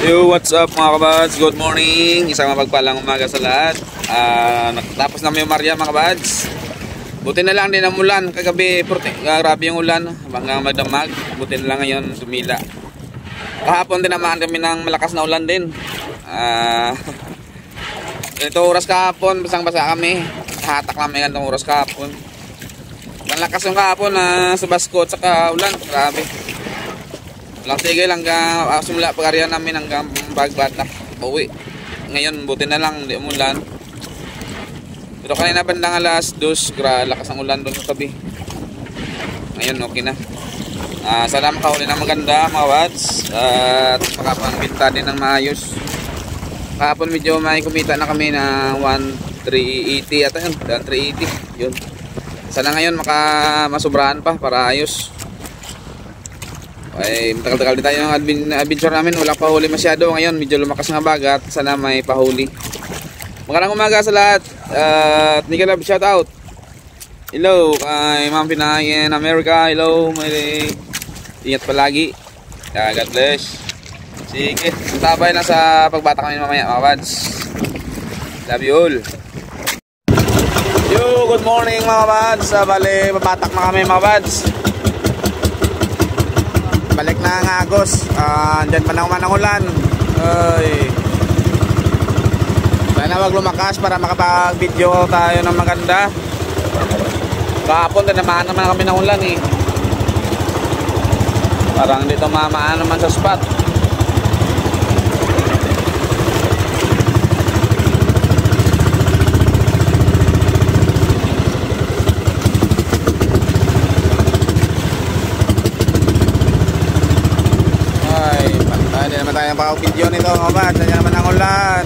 Yo, what's up mga kabads? Good morning. Isang mapagpalang umaga sa lahat. Nakatapos namin yung Maria mga kabads. Buti na lang din ang ulan. Kagabi, grabe yung ulan hanggang magdamag. Buti na lang ngayon tumila. Kahapon din naman kami ng malakas na ulan din. Ito oras kahapon, basang-basa kami. Hatak namin ganitong oras kahapon. Malakas yung kahapon na subaskot saka ulan. Grabe. Walang tigil hanggang simula pag-arya namin hanggang bagbata uwi. Ngayon buti na lang hindi umulan. Pero kanina bandang alas 2 lakas ang ulan doon sa tabi. Ngayon okay na. Sana makahuli na maganda mga wads. At makapangbinta din ng maayos. Kahapon medyo may kumita na kami na 1,380 ata yun. 1,380 yun. Sana ngayon masubrahan pa para ayos. Ay, matagal-tagal din tayo ng adventure namin. Wala pa huli masyado. Ngayon medyo lumakas ng bagat. Sana may pahuli. Magandang umaga sa lahat. At Nicolab, shout out. Hello kay Ma'am Pinay in America. Hello, may ingat palagi. God bless. Sige, sabay na sa pagbata kami mamaya mga pads. Love you all. Yo, good morning mga pads. Bale, babatak na kami mga pads. Balik na ang Agos. Andyan pa naman ang ulan. Ay. Sana wag lumakas para makapag-video tayo ng maganda. Kahapon tinamaan naman kami ng ulan eh. Parang dito mamaan naman sa spot. Hindi naman tayo pakapidyo nito mga bad. Nandiyan naman ang ulan.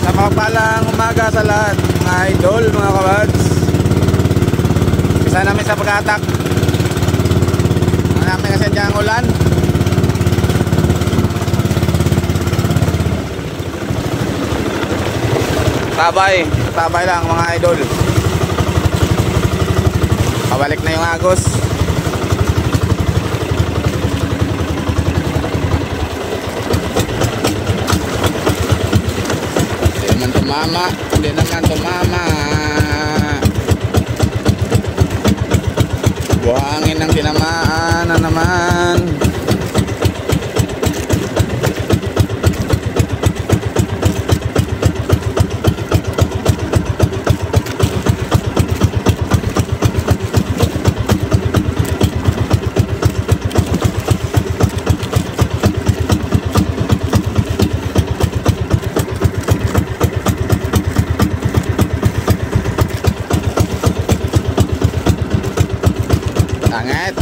Sa makapalang umaga sa lahat mga idol, mga kabads. Isa namin sa pag-atak. Marami kasi dyan ang ulan. Tabay lang mga idol. Pabalik na yung Agos. Hindi naman tumama. Buhangin ng tinamaan na naman. Tangat.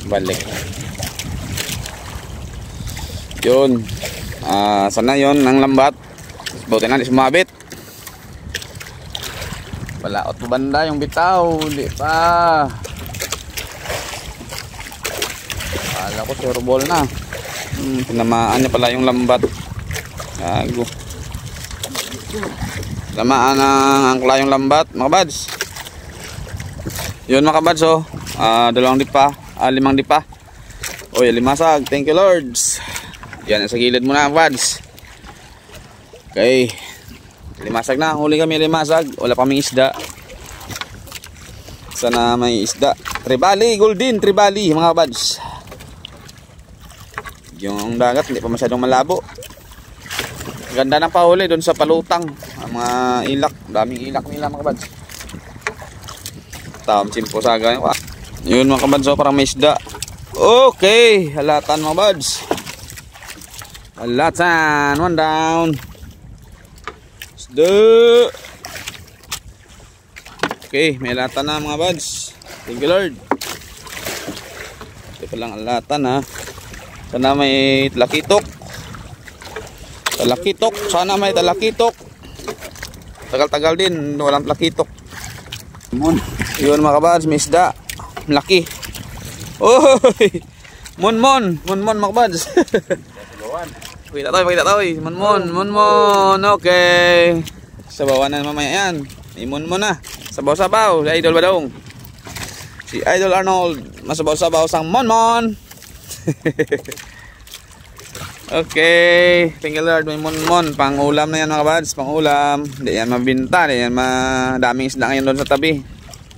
Balik. Yun. Sana yun ang lambat. Buti na di sumabit. Balaot po banda yung bitaw. Hindi pa. Kala ko surbol na. Tinamaan niya pala yung lambat. Gago. Lamaan ang angkla yung lambat mga bads. Yun mga bads oh. 2 dipa, 5 dipa. Oy, limasag. Thank you lords. Yan sa gilid muna mga bads. Okay. Limasag na. Huli kami limasag. Wala pa kaming isda. Sana may isda. Tribali, golden tribali mga bads. Yung dagat hindi pa masyadong malabo. Ganda ng pahuli doon sa palutang. Ang mga ilak, daming ilak nila mga kabads. Simpo saga yun. Yun mga kabads, parang may isda. Okay, halatan mga kabads. Halatan, 1 down. Isda. Okay, may lata na mga buds. Thank you Lord. Ito pa lang ang lata na. Sana may talakitok. Talakitok. Sana may talakitok. Tagal-tagal din. Walang talakitok. Yun mga buds, may isda. Malaki. Oy! Monmon mga buds. Pakita tayo. Monmon. Okay. Sabawan na mamaya yan. May monmon na. Sabaw-sabaw, si Idol Badong. Si Idol Arnold, masabaw-sabaw sang monmon. Okay, thank you Lord, may monmon. Pang ulam na yan mga kabads, pang ulam. Hindi yan mabinta, hindi yan madaming isda ngayon doon sa tabi.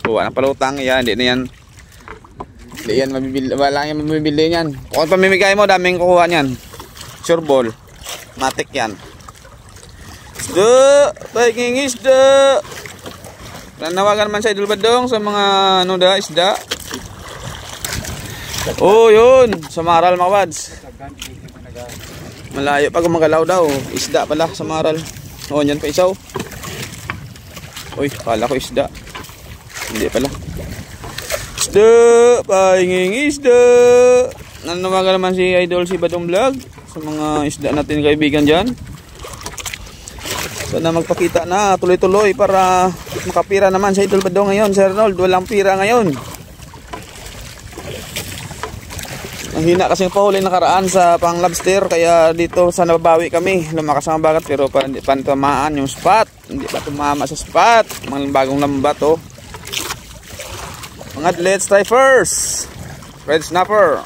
Kuha ng palutang, yan, hindi yan mabibili, wala yan mabibili yan. Kung pamimigay mo, daming kukuha niyan. Sure ball, matik yan. Isda, tayking isda. Nanawagan man sa Idol Badong sa mga isda. Oh, yun. Sa Maral mga buds. Malayo pa gumagalaw daw. Isda pala sa Maral. Oh, yan pa isaw. Uy, kala ko isda. Hindi pala. Isda, painging isda. Nanawagan naman si Idol si Badong Vlog sa mga isda natin kaibigan dyan. Sana magpakita na tuloy-tuloy para makapira naman sa Idol Badong ngayon. Sir Arnold, walang pira ngayon. Ang hina kasi pahuli nakaraan sa pang lobster, kaya dito sana babawi kami. Lumakas ang bagat pero hindi pa tamaan yung spot. Hindi pa tumama sa spot. Mga bagong lambat oh. Mga let's try first. Red snapper.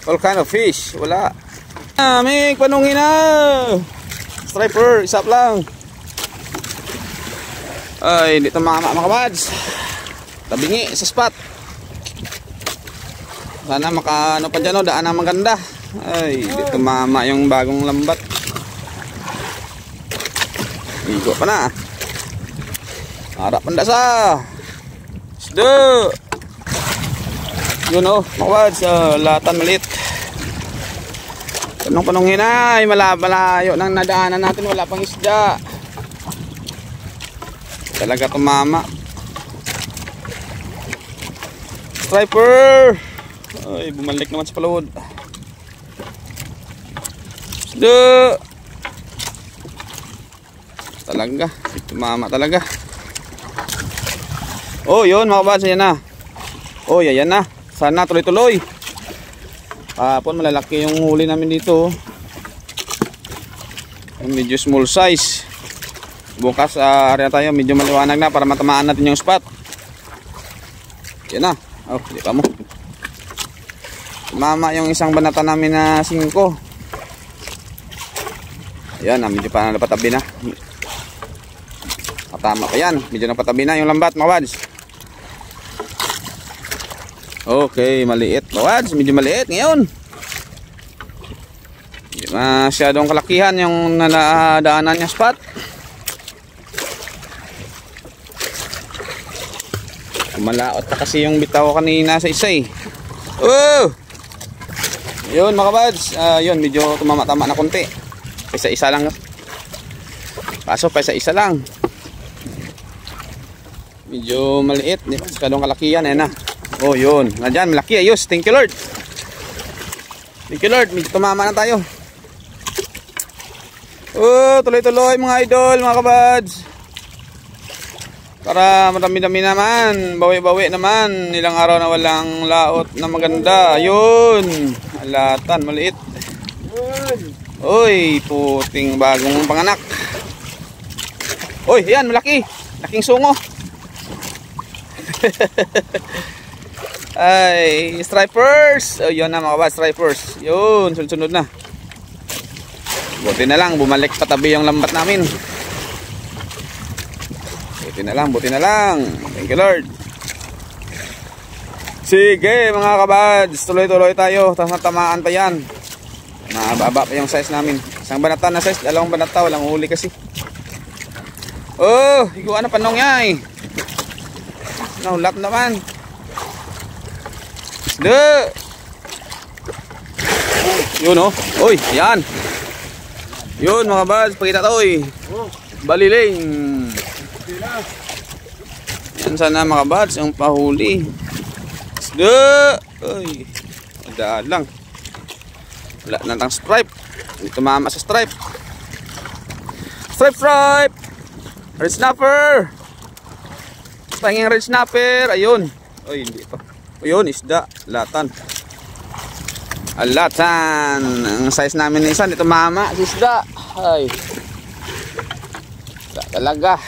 All kind of fish. Wala. May panungin na. Striper, isap lang. Ay, hindi tumama mga kabads. Tabingi sa spot. Sana makaano pa dyan o, daan na maganda. Ay, hindi tumama yung bagong lambat. Igo pa na. Harap pandasa. Isda. Yun o, mga kabads, latan malit. Panungin na, ay malayo nang nadaanan natin, wala pang isda. Talaga tumama. Striper. Ay, bumalik naman sa palawod. Isda. Talaga, tumama talaga. Oh, yun mga kabads, yan na. Oh, yan na. Sana tuloy-tuloy. Kapon malalaki yung huli namin dito. Medyo small size. Bukas area tayo medyo maliwanag na para matamaan natin yung spot. Yan na. Oh, di pa mo. Mama yung isang banata namin na 5. Yan na, medyo pa napatabi na. Tama pa yan. Medyo napatabi na yung lambat mga wads. Okay, maliit bawads, medyo maliit ngayon. Hindi masyadong kalakihan yung nadaanan niya spot. Malaot na kasi yung bitaw kanina sa isa eh. Oh! Yun mga bads, yun medyo tumama-tama na konti. Isa-isa lang. Paso pa isa-isa lang. Medyo maliit, hindi masyadong kalakihan eh na. Oh, yun. Nandiyan, malaki. Ayos. Thank you, Lord. Thank you, Lord. Medyo tumama na tayo. Oh, tuloy-tuloy mga idol, mga kabads. Para marami-dami naman. Bawi-bawi naman. Ilang araw na walang laot na maganda. Ayun. Alatan, maliit. Uy, puting bagong panganak. Uy, yan, malaki. Laking sungo. Ay, stripers. Oh, yun na mga kabads, stripers. Yun, sunod-sunod na. Buti na lang, bumalik patabi yung lambat namin. Buti na lang. Thank you, Lord. Sige mga kabads, tuloy-tuloy tayo. Tapos natamaan pa yan. Mababa pa yung size namin. Isang banata na size, dalawang banata, walang huli kasi. Oh, higuan na panong niya eh. Nahulat naman. Yun oh. Uy, yan. Yun mga buds, pakita to eh. Baliling. Yan sana mga buds, yung pahuli. Isda. Uy. Magdaan lang. Wala na tang stripe. Hindi tumama sa stripe. Stripe. Red snapper. Pahinging red snapper. Ayun. Uy, hindi pa. Ayun, isda. Latan. Alatan. Ang size namin ni isa, hindi tumama. Isda. Ay. Isda talaga.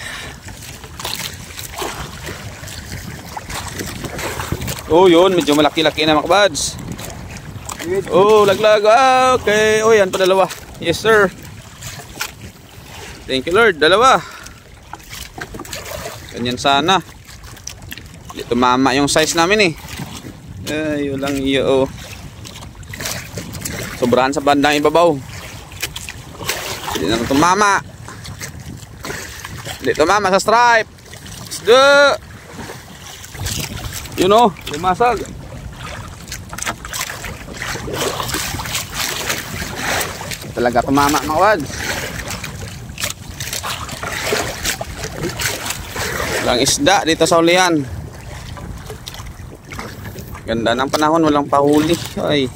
Oh, yun. Medyo malaki-laki na mga buds. Oh, laglag. Ah, okay. Oh, yan pa dalawa. Yes, sir. Thank you, Lord. Dalawa. Ganyan sana. Hindi tumama yung size namin eh. Ay, walang iyo. Oh. Sobrahan sa bandang ibabaw. Hindi na tumama. Hindi tumama sa stripe. Isda. You know, limasag. Talaga tumama mga wads. Walang isda dito sa ulian. Ganda ng panahon, walang pahuli. Ay.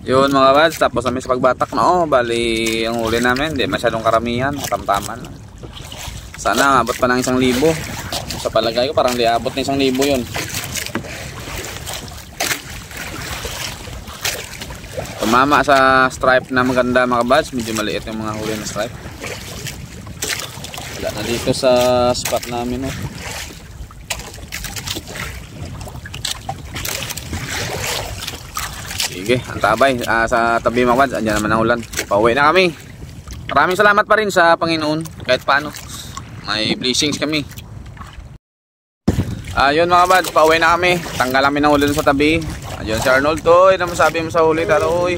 Yun mga wads, tapos kami sa pagbatak na oh, bali ang huli namin, hindi masyadong karamihan, matamtaman. Sana abot pa ng 1,000. Sa palagay ko parang di abot ng 1,000 yun. Tumama sa stripe na maganda mga buds, medyo maliit yung mga huli na stripe. Wala na dito sa spot namin oh. Sige, ang tabay sa tabi mga buds, andyan naman ang ulan. Pauwi na kami. Maraming salamat pa rin sa Panginoon kahit paano. May blessings kami. Yun mga buds, pauwi na kami. Tanggal kami ng ulan sa tabi. Ayun si Arnold to, ano masabi mo sa huli taroy?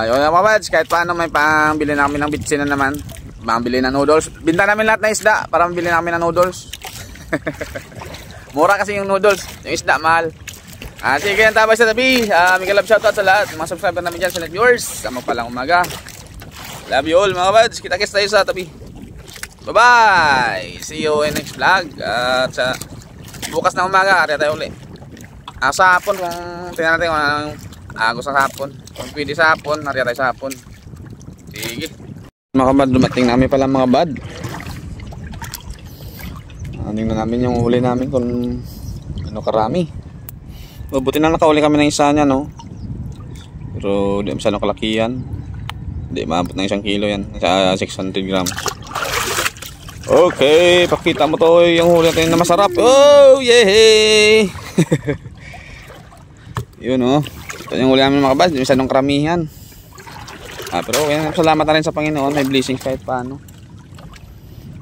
Yun mga buds, kahit paano may pambili namin ng bitsin na naman. Pambili ng noodles. Binta namin lahat ng isda para mabili namin ng noodles. Mura kasi yung noodles, yung isda mahal. Sige, ang tabay sa tabi. Mega love shoutout sa lahat, mga subscriber namin dyan, sa viewers. Sa magpalang umaga. Love you all mga buds, kita-kits tayo sa tabi. Bye bye. See you in next vlog. At sa bukas na umaga, ariya tayo ulit. Sa hapon, kung tingnan natin kung anong gusto sa hapon. Kung pwede sa hapon, ariya tayo sa hapon. Sige. Mga bad, dumating namin pala mga bad. Tingnan namin yung huli namin kung ano karami. Mabuti na nakahuli kami ng isa niya, no? Pero di masyadong kalakihan. Hindi maabot ng 1 kilo yan. Sa 600 grams. Okay, pakita mo to yung huli natin na masarap. Oh, yay! Yun oh. Ito yung huli namin mga kabas, masyadong karamihan. Pero okay, salamat na rin sa Panginoon, may blessings kahit paano.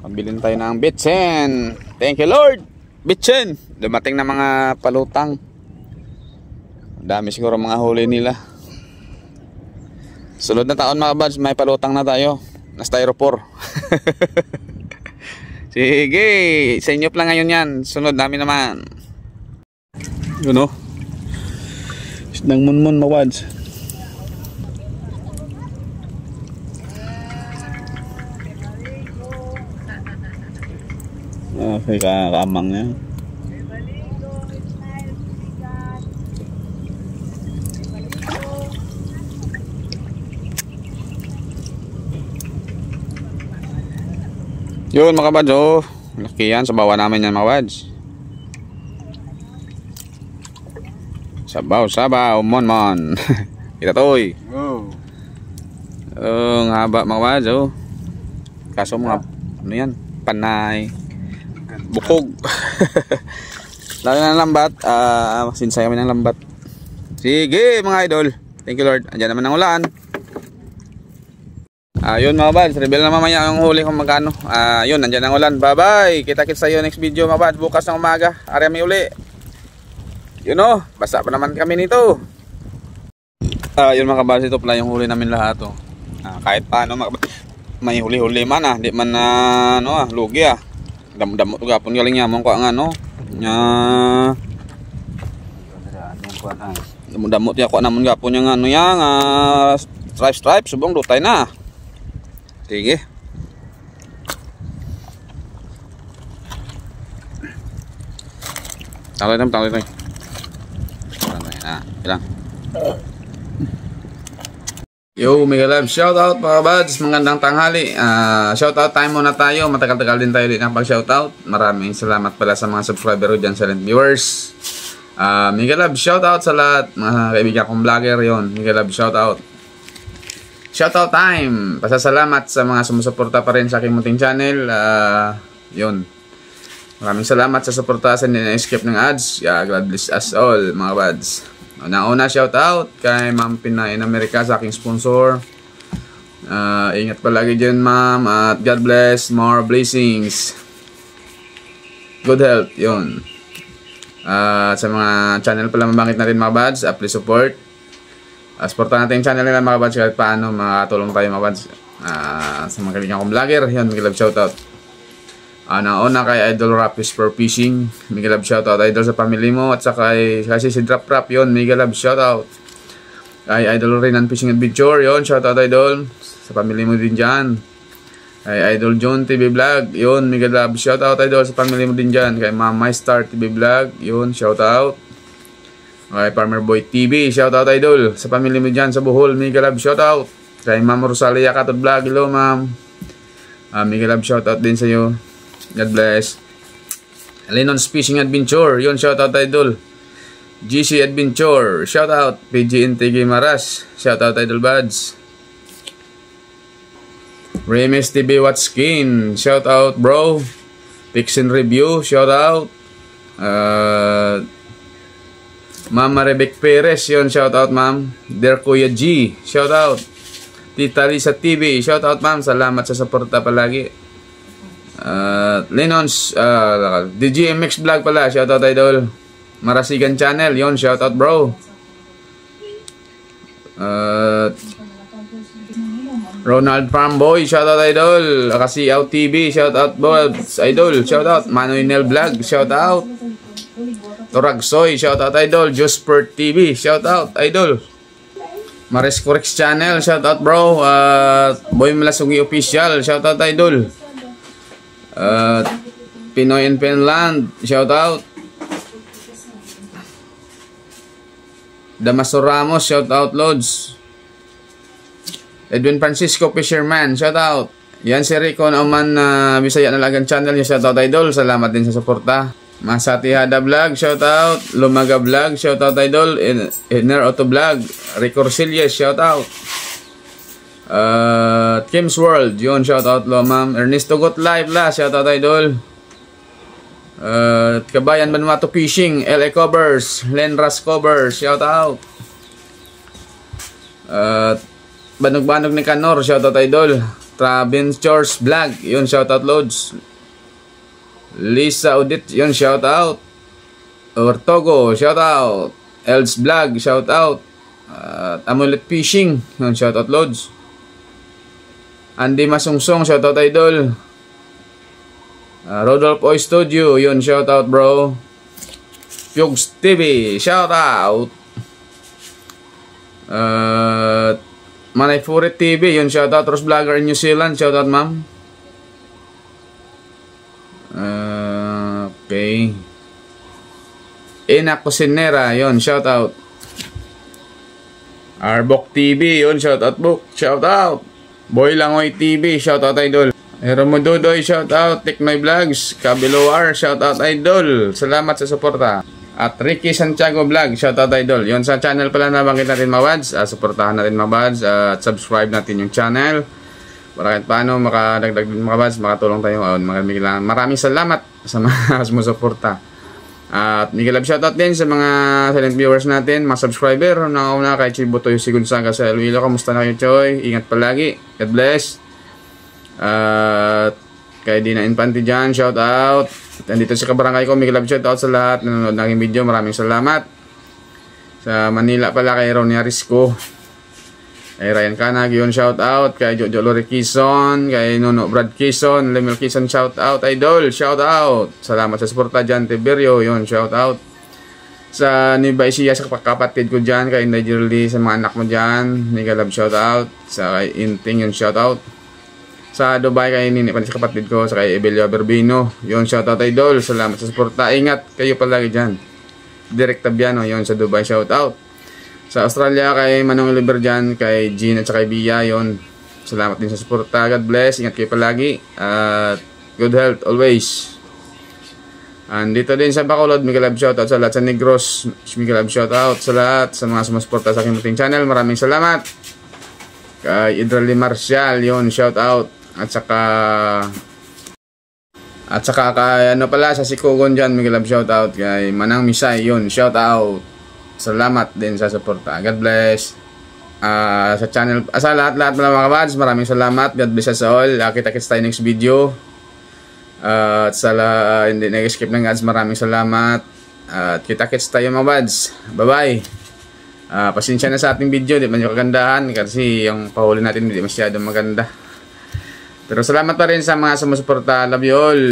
Pambilin tayo ng bitsin. Thank you Lord. Bitsin. Dumating na mga palutang. Dami siguro mga huli nila. Sunod na taon mga kabas, may palutang na tayo. Na styrofoam. Sige, sa inyo pa lang ngayon yan. Sunod namin naman. Yun o. Isdang munmun mawads. Okay, kaamang niya. Yun mga kabads, oh. Laki yan, sabawan namin yan mga kabads. Sabaw, mon. Kita toy. Ang haba mga kabads, oh. Kaso mga, ano yan, panay. Bukog. Lalo na ng lambat. Sinsay kami ng lambat. Sige mga idol. Thank you Lord. Andiyan naman ang ulan. Yun mga buds, reveal na mamaya yung huli kung magkano. Yun, nandiyan ang ulan. Bye bye, kita-kits tayo next video mga buds. Bukas ng umaga, ariya may uli. Yun o, basa pa naman kami nito. Yun mga buds, ito pala yung huli namin lahat o. Kahit paano may huli-huli man di man lugi damo-damo to gapon galing yamon ko ang Damot ya ko naman gapon yung ano yang stripe subong dutay na. Sige. Tanggalin tayo. Ilang. Yo, mega love, shout out mga buds, magandang tanghali. Shout out time muna tayo, matagal-tagal din tayo din ang pag-shout out. Maraming salamat pala sa mga subscriber ko dyan, silent viewers. Mega love, shout out sa lahat, mga kaibigan kong vlogger yon. Mega love, shout out. Shout out time, pasasalamat sa mga sumusuporta pa rin sa aking munting channel. Yun. Maraming salamat sa suporta sa nina-escape ng ads. God bless us all mga buds. Una shout out kay Ma'am Pinay in America sa aking sponsor. Ingat palagi dyan ma'am at God bless, more blessings, good health yun. Sa mga channel pala mabangit natin mga buds, please support. Supportan natin yung channel nila mga buds kahit paano makatulong tayo mga buds. Sa mga kaibigan kong vlogger yun, may love shout out. Nauna kay Idol Rapis for Fishing, mega love shoutout Idol sa family mo, at saka kasi si Drop Rap yun, mega love shoutout kay Idol Renan Fishing Adventure yun, shoutout Idol sa family mo din dyan. Kay Idol John TV Vlog yun, mega love shoutout Idol sa family mo din dyan. Kay Ma'am My Star TV Vlog yun, shoutout. Kay Farmer Boy TV shoutout Idol sa family mo dyan sa Bohol, mega love shoutout. Kay Ma'am Rosalia Katod Vlog, hello ma'am, mega love shoutout din sa iyo. God bless. Lenon's Fishing Adventure yun, shoutout Idol. GC Adventure shoutout. PG Intigi Maras shoutout Idol buds. Remes TV Watskin shoutout bro. Pixin Review shoutout. Mama Rebek Perez yun, shoutout ma'am. Der Kuya G shoutout. Tita Lisa TV shoutout ma'am, salamat sa suporta palagi. Lenon's DGMX Vlog pala, shoutout Idol. Marasigan Channel yon, shoutout bro. Ronald Farmboy shoutout Idol. Kasiaw TV shoutout boss Idol, shoutout. Manuel Vlog shoutout. Toragsoy shoutout Idol. Jospert TV shoutout Idol. Maris Corex Channel shoutout bro. Boy Malasugi Official shoutout Idol. Pinoy in Finland shoutout. Damaso Ramos shoutout Lods. Edwin Francisco Fisherman shoutout. Yan si Rico Nauman Bisaya Nalagan Channel niya, shoutout Idol, salamat din sa suporta. Masati Hada Vlog shoutout. Lumaga Vlog shoutout Idol. Inner Auto Vlog Rico Orsilles shoutout. Kim's World yun, shoutout lo ma'am. Ernesto Got Live la, shoutout Idol. Kabayan Vanuatu Fishing, LA Covers, Lenras Covers shoutout. Banog-banog ni Canor shoutout Idol. Travin Chores Vlog yun, shoutout Loads. Lisa Udit yun, shoutout. Ortogo shoutout. Els Vlog shoutout. Amulet Fishing yun, shoutout Loads. Andy Masungsong shoutout Idol. Rodolph Oy Studio yun, shoutout bro. Pugs TV shoutout. Manay Furit TV yun, shoutout. Rose Vlogger in New Zealand shoutout ma'am. Okay. Ina Cusinera yun, shoutout. Arbok TV yun, shoutout Book, shoutout. Boy Langoy TV shoutout Idol. Heromo Dudoy shoutout. Teknoy Vlogs, Kabiloar shoutout Idol, salamat sa suporta. At Ricky Santiago Vlog shoutout Idol. Yon sa channel pala na bangkit natin mga buds. Suportahan natin mga buds at subscribe natin yung channel para kahit paano makadagdag din mga buds, makatulong tayo. Maraming salamat sa mga sumusuporta. At mega love shoutout din sa mga silent viewers natin, mga subscriber. Una kay Chibutoy Sigunsaga sa Iloilo. Kamusta na kayo, Choy? Ingat palagi. God bless. At kay Dina Infante dyan, shoutout. Nandito sa kabarangay ko, mega love shoutout sa lahat na nanonood ng aking video. Maraming salamat. Sa Manila pala kay Ronnie Arisco, kay Ryan Canag yun, shoutout. Kay Jojo Lori Quezon, kay Nuno Brad Quezon, Lemel Quezon, shoutout Idol, shoutout. Salamat sa suporta dyan. Tiberio yun, shoutout. Sa Nueva Ecija, sa kapatid ko dyan, kay Nigerly, sa mga anak mo dyan, mega love shoutout. Sa kay Inting, yun shoutout. Sa Dubai, kay Nini, sa kapatid ko, sa kay Evelio Berbino, yun shoutout idol. Salamat sa suporta. Ingat kayo palagi dyan. Direct Tabiano, yun sa Dubai, shoutout. Sa Australia, kay Manong Oliver dyan, kay Jean at sa kay Bia, yun. Salamat din sa suporta. God bless. Ingat kayo palagi. At good health always. Dito din sa Bacolod, mega love shoutout sa lahat. Sa Negros, mega love shoutout sa lahat. Sa mga sumusuporta sa aking muting channel, maraming salamat. Kay Idrali Marcial, yun, shoutout. At saka kay ano pala, sa Sikugon dyan, mega love shoutout. Kay Manang Misay, yun, shoutout. Salamat din sa suporta. God bless. Sa channel, sa lahat-lahat mga kabads, maraming salamat. God bless us all. Kita-kits tayo next video. At hindi nag-skip ng ads, maraming salamat. At kita-kits tayo mga bads. Bye-bye. Pasensya na sa ating video, di man yung kagandahan kasi yung pahuli natin hindi masyadong maganda. Pero salamat pa rin sa mga sumusuporta. Love you all.